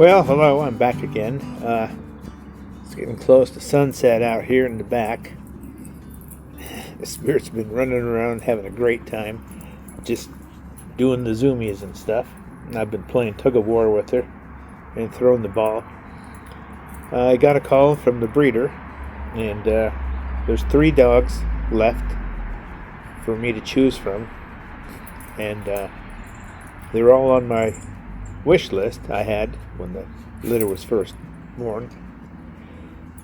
Well, hello, I'm back again. It's getting close to sunset out here in the back. The Spirit's been running around having a great time, just doing the zoomies and stuff. And I've been playing tug of war with her and throwing the ball. I got a call from the breeder, and there's 3 dogs left for me to choose from. And they're all on my wish list I had when the litter was first born.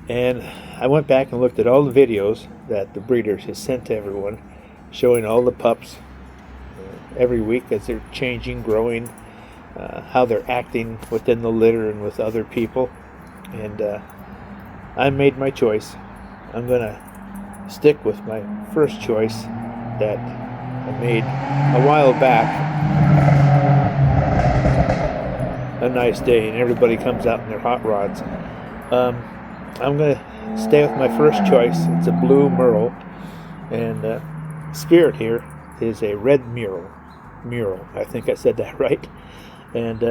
And I went back and looked at all the videos that the breeders has sent to everyone, showing all the pups every week as they're changing, growing, how they're acting within the litter and with other people. And I made my choice. I'm gonna stick with my first choice that I made a while back. A nice day and everybody comes out in their hot rods. I'm gonna stay with my first choice. It's a blue merle, and Spirit here is a red mural. I think I said that right. And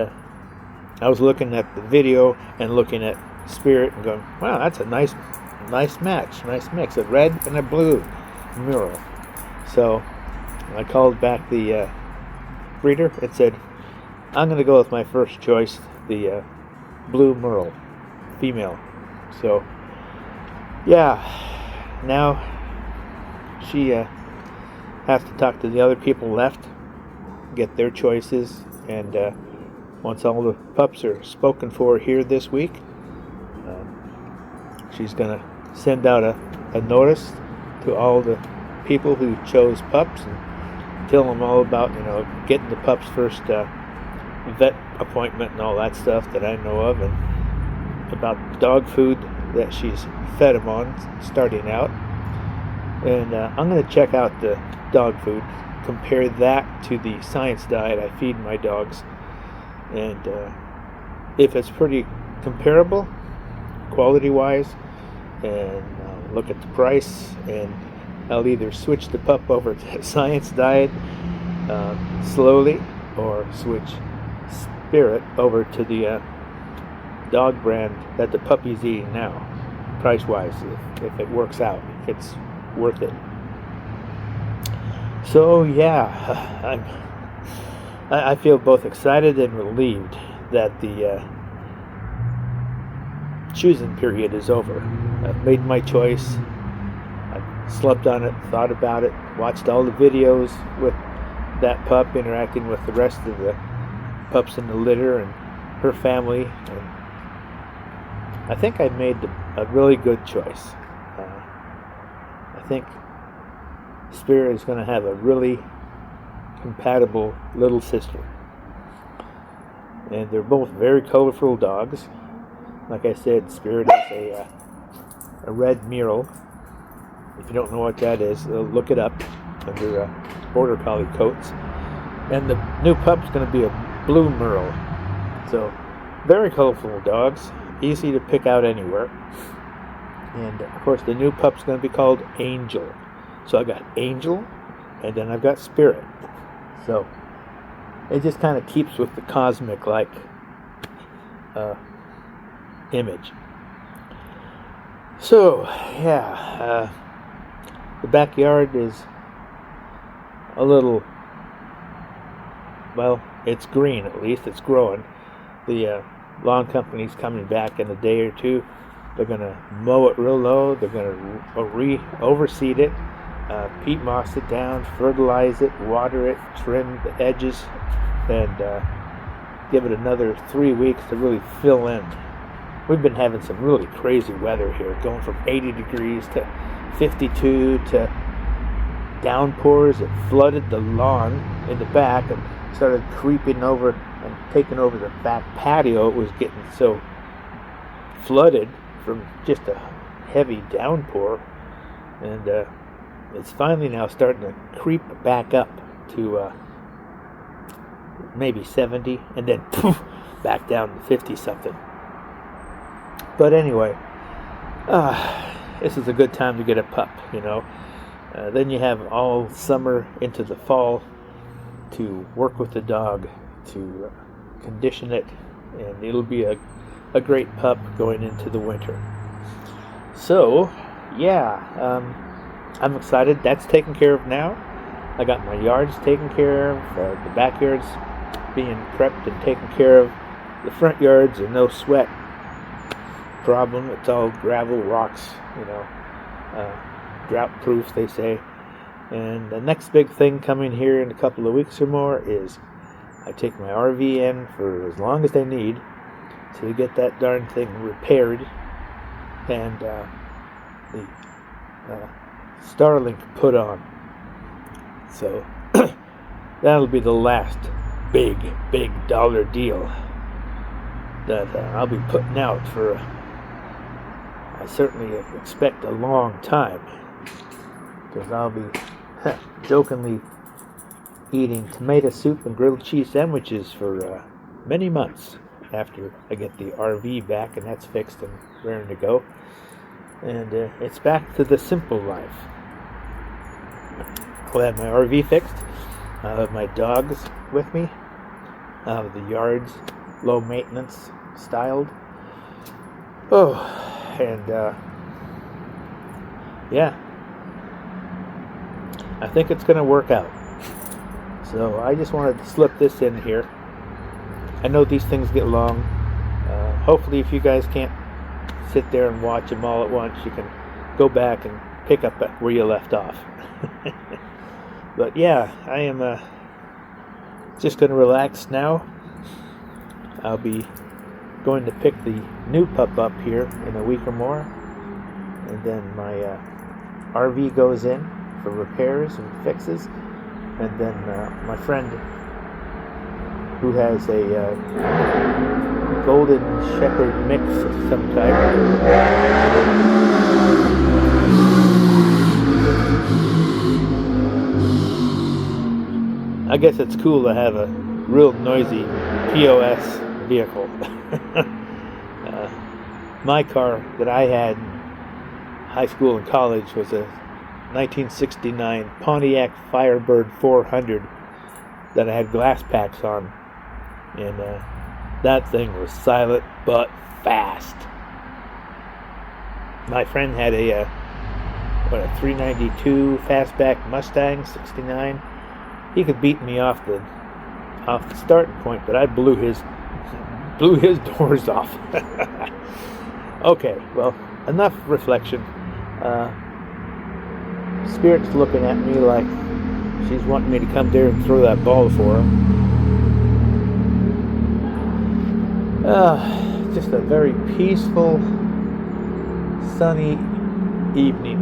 I was looking at the video and looking at Spirit and going, wow, that's a nice match, nice mix, a red and a blue mural. So I called back the breeder and said, I'm going to go with my first choice, the blue merle, female. So, yeah, now she has to talk to the other people left, get their choices, and once all the pups are spoken for here this week, she's going to send out a notice to all the people who chose pups and tell them all about, getting the pups first vet appointment and all that stuff that I know of, and about dog food that she's fed them on starting out. And I'm going to check out the dog food, compare that to the science diet I feed my dogs, and if it's pretty comparable quality wise, and look at the price, and I'll either switch the pup over to science diet slowly, or switch Spirit over to the dog brand that the puppy's eating now, price wise, if it works out, if it's worth it. So yeah, I feel both excited and relieved that the choosing period is over. I've made my choice. I've slept on it, thought about it, watched all the videos with that pup interacting with the rest of the pups in the litter and her family, and I think I made a really good choice. I think Spirit is going to have a really compatible little sister, and they're both very colorful dogs. Like I said, Spirit is a red mural. If you don't know what that is, look it up under border collie coats. And the new pup's going to be a blue merle. So very colorful dogs, easy to pick out anywhere. And of course the new pup's going to be called Angel. So I got Angel, and then I've got Spirit. So it just kind of keeps with the cosmic like image. So yeah, the backyard is a little, well, it's green, at least it's growing. The lawn company's coming back in a day or two. They're going to mow it real low. They're going to overseed it, peat moss it down, fertilize it, water it, trim the edges, and give it another 3 weeks to really fill in. We've been having some really crazy weather here, going from 80 degrees to 52 to downpours. It flooded the lawn in the back and started creeping over and taking over the back patio. It was getting so flooded from just a heavy downpour, and it's finally now starting to creep back up to maybe 70, and then poof, back down to 50 something. But anyway, this is a good time to get a pup, Then you have all summer into the fall to work with the dog, to condition it and it'll be a great pup going into the winter. So, yeah, I'm excited. That's taken care of now. I got my yards taken care of, the backyards being prepped and taken care of. The front yards are no sweat problem. It's all gravel, rocks, drought proof, they say. And the next big thing coming here in a couple of weeks or more is I take my RV in for as long as they need to get that darn thing repaired and the Starlink put on. So that'll be the last big dollar deal that I'll be putting out for I certainly expect a long time, because I'll be jokingly eating tomato soup and grilled cheese sandwiches for many months after I get the RV back and that's fixed and raring to go. And it's back to the simple life. I'll have my RV fixed. I'll have my dogs with me. I'll have the yards low maintenance styled. Oh, and yeah, I think it's going to work out. So I just wanted to slip this in here. I know these things get long. Hopefully if you guys can't sit there and watch them all at once, you can go back and pick up where you left off. But yeah, I am just going to relax now. I'll be going to pick the new pup up here in a week or more, and then my RV goes in for repairs and fixes, and then my friend who has a golden shepherd mix of some type. I guess it's cool to have a real noisy POS vehicle. My car that I had in high school and college was a 1969 Pontiac Firebird 400 that I had glass packs on, and that thing was silent but fast. My friend had a 392 fastback Mustang 69. He could beat me off the starting point, but I blew his doors off. Okay, well, enough reflection. Spirit's looking at me like she's wanting me to come there and throw that ball for her. Just a very peaceful, sunny evening.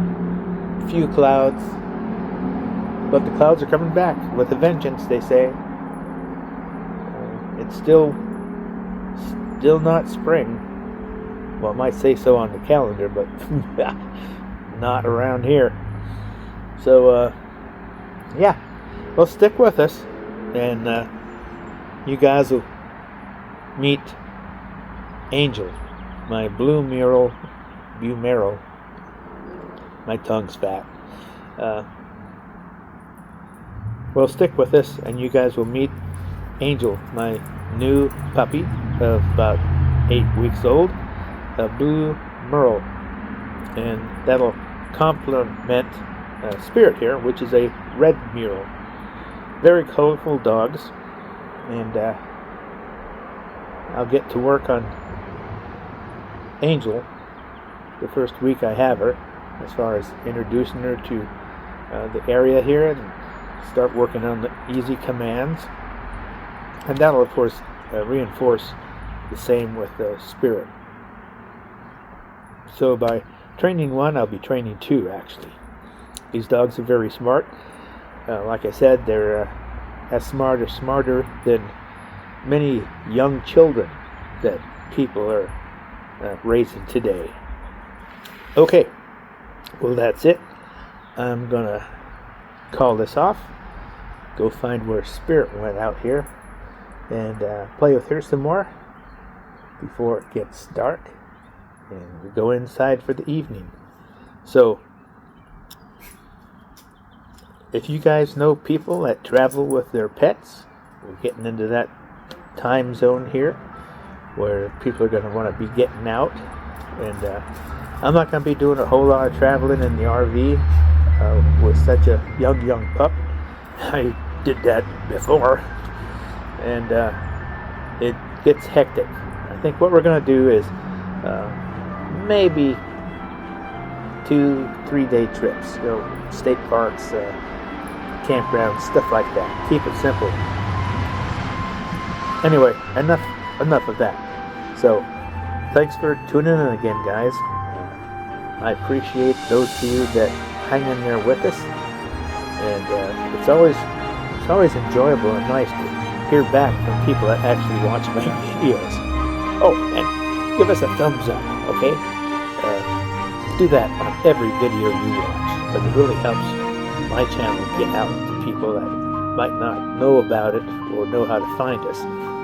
Few clouds, but the clouds are coming back with a vengeance, they say. It's still not spring. Well, it might say so on the calendar, but not around here. So, yeah, well, stick with us, and you guys will meet Angel, my blue merle. My tongue's fat. Well, stick with us, and you guys will meet Angel, my new puppy of about 8 weeks old, a blue merle, and that'll complement Spirit here, which is a red merle. Very colorful dogs, and I'll get to work on Angel the first week I have her, as far as introducing her to the area here and start working on the easy commands, and that'll of course reinforce the same with Spirit. So by training one, I'll be training two, actually. These dogs are very smart. Like I said, they're as smart or smarter than many young children that people are raising today. Okay, well, that's it. I'm gonna call this off, go find where Spirit went out here, and play with her some more before it gets dark, and we go inside for the evening. So if you guys know people that travel with their pets, we're getting into that time zone here, where people are going to want to be getting out. And I'm not going to be doing a whole lot of traveling in the RV with such a young pup. I did that before, and it gets hectic. I think what we're going to do is maybe 2-3 day trips, state parks, campgrounds, stuff like that. Keep it simple. Anyway, enough of that. So, thanks for tuning in again, guys. I appreciate those of you that hang in there with us, and it's always enjoyable and nice to hear back from people that actually watch my videos. Oh, and give us a thumbs up, okay? Do that on every video you watch, because it really helps my channel get out to people that might not know about it or know how to find us,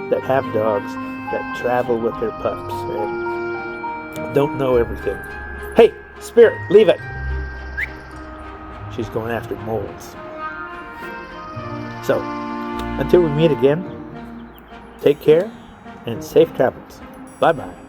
that have dogs, that travel with their pups, and don't know everything. Hey, Spirit, leave it! She's going after moles. So, until we meet again, take care and safe travels. Bye-bye.